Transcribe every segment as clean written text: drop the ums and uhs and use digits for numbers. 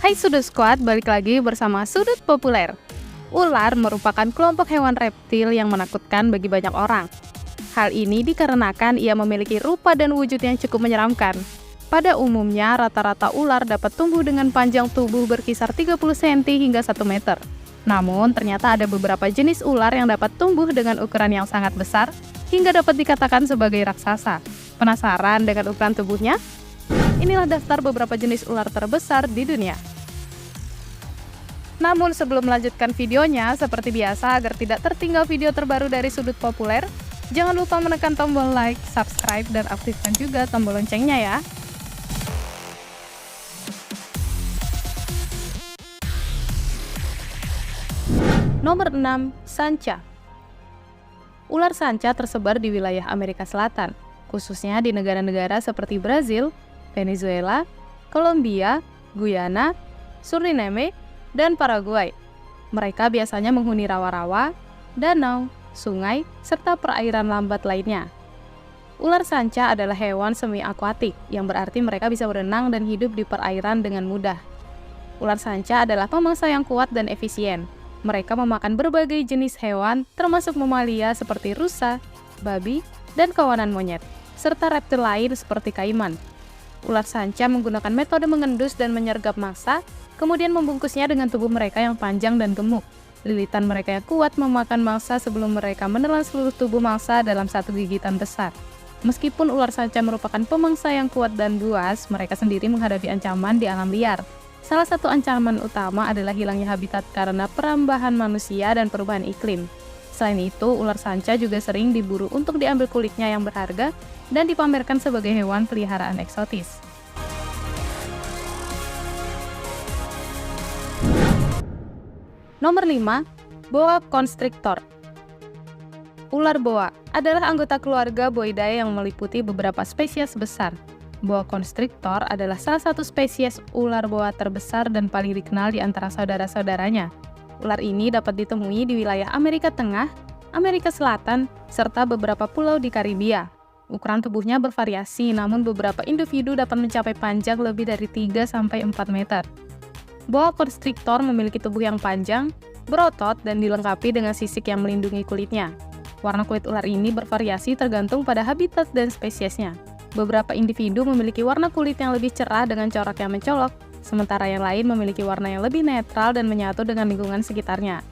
Hai Sudut Squad, balik lagi bersama Sudut Populer. Ular merupakan kelompok hewan reptil yang menakutkan bagi banyak orang. Hal ini dikarenakan ia memiliki rupa dan wujud yang cukup menyeramkan. Pada umumnya, rata-rata ular dapat tumbuh dengan panjang tubuh berkisar 30 cm hingga 1 meter. Namun, ternyata ada beberapa jenis ular yang dapat tumbuh dengan ukuran yang sangat besar hingga dapat dikatakan sebagai raksasa. Penasaran dengan ukuran tubuhnya? Inilah daftar beberapa jenis ular terbesar di dunia. Namun sebelum melanjutkan videonya, seperti biasa agar tidak tertinggal video terbaru dari Sudut Populer, jangan lupa menekan tombol like, subscribe, dan aktifkan juga tombol loncengnya ya. Nomor 6. Sanca. Ular sanca tersebar di wilayah Amerika Selatan, khususnya di negara-negara seperti Brazil, Venezuela, Kolombia, Guyana, Suriname, dan Paraguay. Mereka biasanya menghuni rawa-rawa, danau, sungai, serta perairan lambat lainnya. Ular sanca adalah hewan semi-akuatik, yang berarti mereka bisa berenang dan hidup di perairan dengan mudah. Ular sanca adalah pemangsa yang kuat dan efisien. Mereka memakan berbagai jenis hewan, termasuk mamalia seperti rusa, babi, dan kawanan monyet, serta reptil lain seperti kaiman. Ular sanca menggunakan metode mengendus dan menyergap mangsa, kemudian membungkusnya dengan tubuh mereka yang panjang dan gemuk. Lilitan mereka yang kuat memakan mangsa sebelum mereka menelan seluruh tubuh mangsa dalam satu gigitan besar. Meskipun ular sanca merupakan pemangsa yang kuat dan buas, mereka sendiri menghadapi ancaman di alam liar. Salah satu ancaman utama adalah hilangnya habitat karena perambahan manusia dan perubahan iklim. Selain itu, ular sanca juga sering diburu untuk diambil kulitnya yang berharga dan dipamerkan sebagai hewan peliharaan eksotis. Nomor 5. Boa constrictor. Ular boa adalah anggota keluarga Boidae yang meliputi beberapa spesies besar. Boa constrictor adalah salah satu spesies ular boa terbesar dan paling dikenal di antara saudara-saudaranya. Ular ini dapat ditemui di wilayah Amerika Tengah, Amerika Selatan, serta beberapa pulau di Karibia. Ukuran tubuhnya bervariasi, namun beberapa individu dapat mencapai panjang lebih dari 3-4 meter. Boa constrictor memiliki tubuh yang panjang, berotot, dan dilengkapi dengan sisik yang melindungi kulitnya. Warna kulit ular ini bervariasi tergantung pada habitat dan spesiesnya. Beberapa individu memiliki warna kulit yang lebih cerah dengan corak yang mencolok, sementara yang lain memiliki warna yang lebih netral dan menyatu dengan lingkungan sekitarnya.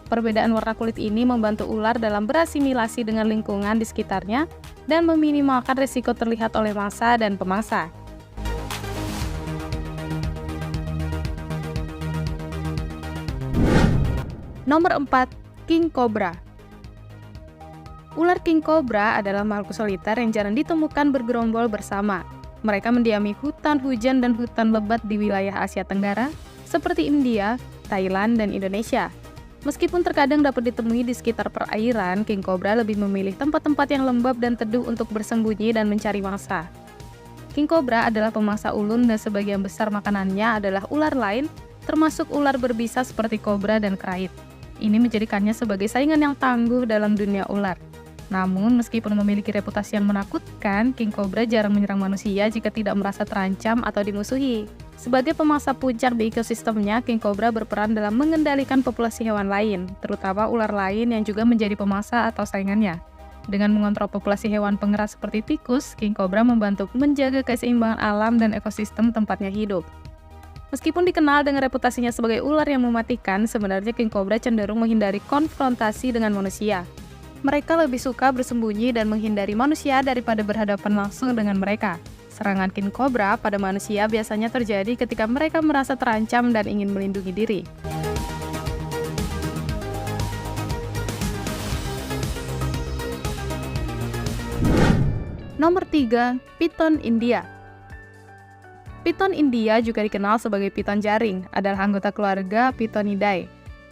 Perbedaan warna kulit ini membantu ular dalam berasimilasi dengan lingkungan di sekitarnya dan meminimalkan risiko terlihat oleh mangsa dan pemangsa. Nomor 4. King Cobra. Ular king cobra adalah makhluk soliter yang jarang ditemukan bergerombol bersama. Mereka mendiami hutan hujan dan hutan lebat di wilayah Asia Tenggara, seperti India, Thailand, dan Indonesia. Meskipun terkadang dapat ditemui di sekitar perairan, king cobra lebih memilih tempat-tempat yang lembab dan teduh untuk bersembunyi dan mencari mangsa. King cobra adalah pemangsa ulun dan sebagian besar makanannya adalah ular lain, termasuk ular berbisa seperti kobra dan krait. Ini menjadikannya sebagai saingan yang tangguh dalam dunia ular. Namun, meskipun memiliki reputasi yang menakutkan, king cobra jarang menyerang manusia jika tidak merasa terancam atau dimusuhi. Sebagai pemangsa puncak di ekosistemnya, king cobra berperan dalam mengendalikan populasi hewan lain, terutama ular lain yang juga menjadi pemangsa atau saingannya. Dengan mengontrol populasi hewan pengerat seperti tikus, king cobra membantu menjaga keseimbangan alam dan ekosistem tempatnya hidup. Meskipun dikenal dengan reputasinya sebagai ular yang mematikan, sebenarnya king cobra cenderung menghindari konfrontasi dengan manusia. Mereka lebih suka bersembunyi dan menghindari manusia daripada berhadapan langsung dengan mereka. Serangan king cobra pada manusia biasanya terjadi ketika mereka merasa terancam dan ingin melindungi diri. Nomor 3. Piton India. Piton India juga dikenal sebagai piton jaring, adalah anggota keluarga Pitonidae.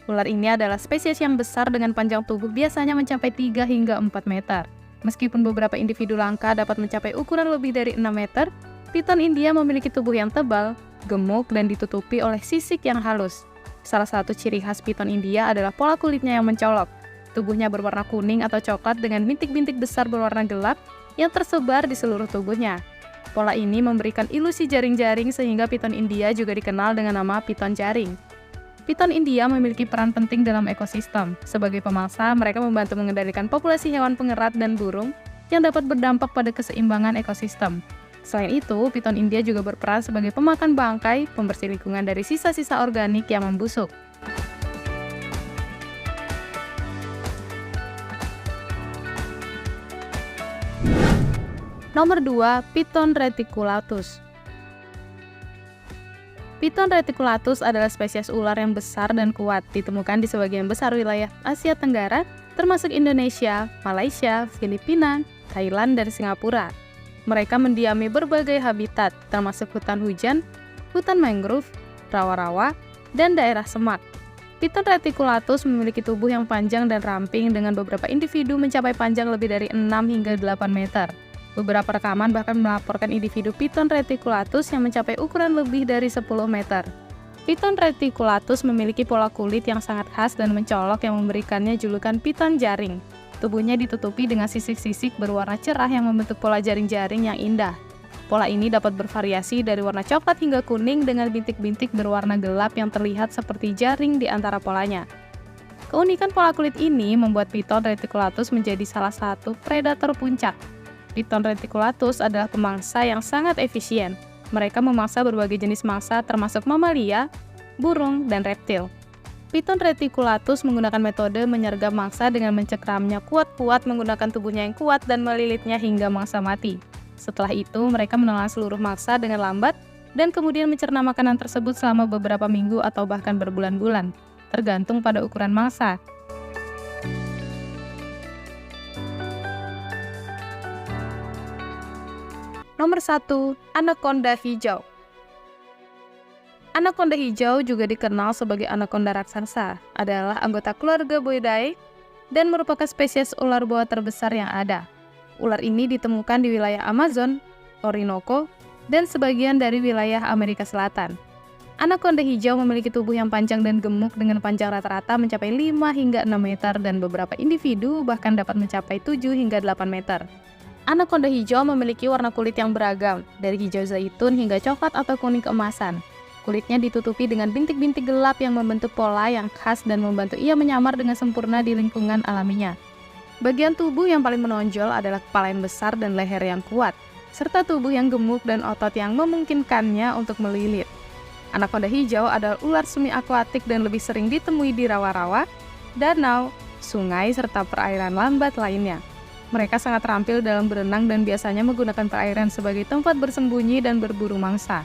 Ular ini adalah spesies yang besar dengan panjang tubuh biasanya mencapai 3 hingga 4 meter. Meskipun beberapa individu langka dapat mencapai ukuran lebih dari 6 meter, piton India memiliki tubuh yang tebal, gemuk, dan ditutupi oleh sisik yang halus. Salah satu ciri khas piton India adalah pola kulitnya yang mencolok. Tubuhnya berwarna kuning atau coklat dengan bintik-bintik besar berwarna gelap yang tersebar di seluruh tubuhnya. Pola ini memberikan ilusi jaring-jaring sehingga piton India juga dikenal dengan nama piton jaring. Piton India memiliki peran penting dalam ekosistem. Sebagai pemangsa, mereka membantu mengendalikan populasi hewan pengerat dan burung yang dapat berdampak pada keseimbangan ekosistem. Selain itu, piton India juga berperan sebagai pemakan bangkai, pembersih lingkungan dari sisa-sisa organik yang membusuk. Nomor 2, Piton reticulatus. Piton reticulatus adalah spesies ular yang besar dan kuat, ditemukan di sebagian besar wilayah Asia Tenggara, termasuk Indonesia, Malaysia, Filipina, Thailand, dan Singapura. Mereka mendiami berbagai habitat, termasuk hutan hujan, hutan mangrove, rawa-rawa, dan daerah semak. Piton reticulatus memiliki tubuh yang panjang dan ramping dengan beberapa individu mencapai panjang lebih dari 6 hingga 8 meter. Beberapa rekaman bahkan melaporkan individu Piton reticulatus yang mencapai ukuran lebih dari 10 meter. Piton reticulatus memiliki pola kulit yang sangat khas dan mencolok yang memberikannya julukan piton jaring. Tubuhnya ditutupi dengan sisik-sisik berwarna cerah yang membentuk pola jaring-jaring yang indah. Pola ini dapat bervariasi dari warna coklat hingga kuning dengan bintik-bintik berwarna gelap yang terlihat seperti jaring di antara polanya. Keunikan pola kulit ini membuat Piton reticulatus menjadi salah satu predator puncak. Piton reticulatus adalah pemangsa yang sangat efisien. Mereka memangsa berbagai jenis mangsa termasuk mamalia, burung, dan reptil. Piton reticulatus menggunakan metode menyergap mangsa dengan mencengkramnya kuat-kuat menggunakan tubuhnya yang kuat dan melilitnya hingga mangsa mati. Setelah itu, mereka menelan seluruh mangsa dengan lambat dan kemudian mencerna makanan tersebut selama beberapa minggu atau bahkan berbulan-bulan, tergantung pada ukuran mangsa. Nomor 1, anaconda hijau. Anaconda hijau juga dikenal sebagai anaconda raksasa, adalah anggota keluarga Boidae dan merupakan spesies ular boa terbesar yang ada. Ular ini ditemukan di wilayah Amazon, Orinoco, dan sebagian dari wilayah Amerika Selatan. Anaconda hijau memiliki tubuh yang panjang dan gemuk dengan panjang rata-rata mencapai 5 hingga 6 meter dan beberapa individu bahkan dapat mencapai 7 hingga 8 meter. Anaconda hijau memiliki warna kulit yang beragam, dari hijau zaitun hingga coklat atau kuning keemasan. Kulitnya ditutupi dengan bintik-bintik gelap yang membentuk pola yang khas dan membantu ia menyamar dengan sempurna di lingkungan alaminya. Bagian tubuh yang paling menonjol adalah kepala yang besar dan leher yang kuat, serta tubuh yang gemuk dan otot yang memungkinkannya untuk melilit. Anaconda hijau adalah ular semi-akuatik dan lebih sering ditemui di rawa-rawa, danau, sungai, serta perairan lambat lainnya. Mereka sangat terampil dalam berenang dan biasanya menggunakan perairan sebagai tempat bersembunyi dan berburu mangsa.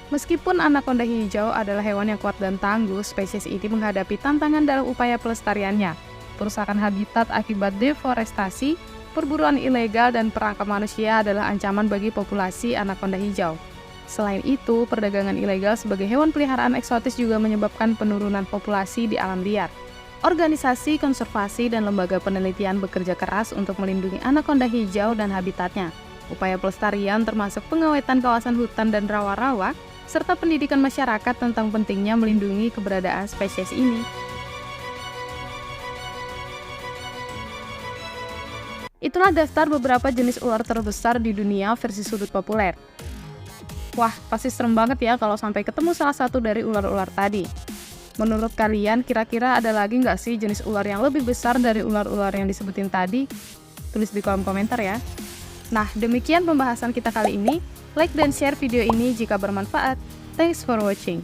Meskipun anaconda hijau adalah hewan yang kuat dan tangguh, spesies ini menghadapi tantangan dalam upaya pelestariannya. Perusakan habitat akibat deforestasi, perburuan ilegal, dan perangkap manusia adalah ancaman bagi populasi anaconda hijau. Selain itu, perdagangan ilegal sebagai hewan peliharaan eksotis juga menyebabkan penurunan populasi di alam liar. Organisasi konservasi dan lembaga penelitian bekerja keras untuk melindungi anaconda hijau dan habitatnya. Upaya pelestarian termasuk pengawetan kawasan hutan dan rawa-rawa, serta pendidikan masyarakat tentang pentingnya melindungi keberadaan spesies ini. Itulah daftar beberapa jenis ular terbesar di dunia versi sudut populer. Wah, pasti serem banget ya kalau sampai ketemu salah satu dari ular-ular tadi. Menurut kalian, kira-kira ada lagi nggak sih jenis ular yang lebih besar dari ular-ular yang disebutin tadi? Tulis di kolom komentar ya. Nah, demikian pembahasan kita kali ini. Like dan share video ini jika bermanfaat. Thanks for watching.